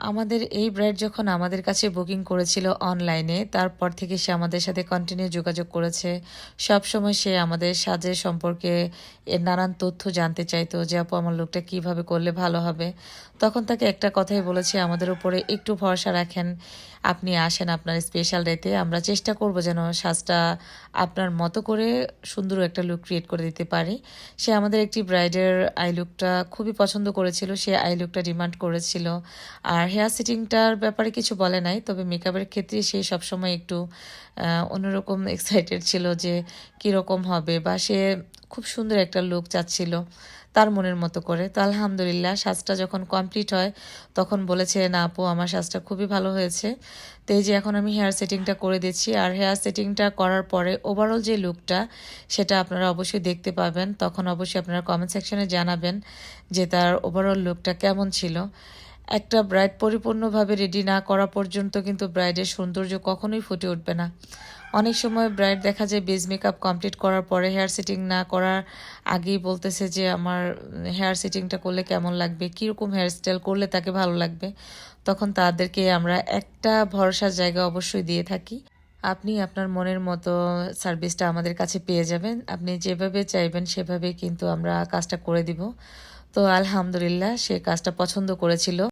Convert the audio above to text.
আমাদের এই ব্রাইড যখন আমাদের কাছে বুকিং করেছিল অনলাইনে, তারপর থেকে সে আমাদের সাথে কন্টিনিউ যোগাযোগ করেছে। সবসময় সে আমাদের সাজের সম্পর্কে এর নানান তথ্য জানতে চাইতো যে আপু আমার লুকটা কিভাবে করলে ভালো হবে। তখন তাকে একটা কথাই বলেছি, আমাদের উপরে একটু ভরসা রাখেন, আপনি আসেন আপনার স্পেশাল ডেতে, আমরা চেষ্টা করব যেন সাজটা আপনার মতো করে সুন্দর একটা লুক ক্রিয়েট করে দিতে পারি। সে আমাদের একটি ব্রাইডের আই লুকটা খুবই পছন্দ করেছিল, সে আই লুকটা ডিমান্ড করেছিল। আর হেয়ার সেটিংটার ব্যাপারে কিছু বলে নাই, তবে মেকআপের ক্ষেত্রে সে সবসময় একটু অন্যরকম এক্সাইটেড ছিল যে কীরকম হবে, বা সে খুব সুন্দর একটা লুক চাচ্ছিল তার মনের মতো করে। তো আলহামদুলিল্লাহ সাজটা যখন কমপ্লিট হয় তখন বলেছে, না আপু আমার সাজটা খুবই ভালো হয়েছে। তো এই যে এখন আমি হেয়ার সেটিংটা করে দিচ্ছি, আর হেয়ার সেটিংটা করার পরে ওভারঅল যে লুকটা সেটা আপনারা অবশ্যই দেখতে পাবেন। তখন অবশ্যই আপনারা কমেন্ট সেকশনে জানাবেন যে তার ওভারঅল লুকটা কেমন ছিল। একটা ব্রাইড পরিপূর্ণভাবে রেডি না করা পর্যন্ত কিন্তু ব্রাইডের সৌন্দর্য কখনোই ফুটে উঠবে না। অনেক সময় ব্রাইড দেখা যায় বেজ মেকআপ কমপ্লিট করার পরে হেয়ার সেটিং না করার আগেই বলতেছে যে আমার হেয়ার সেটিংটা করলে কেমন লাগবে, কীরকম হেয়ারস্টাইল করলে তাকে ভালো লাগবে। তখন তাদেরকে আমরা একটা ভরসার জায়গা অবশ্যই দিয়ে থাকি, আপনি আপনার মনের মতো সার্ভিসটা আমাদের কাছে পেয়ে যাবেন, আপনি যেভাবে চাইবেন সেভাবে কিন্তু আমরা কাজটা করে দিব। তো আলহামদুলিল্লাহ সে কাজটা পছন্দ করেছিল।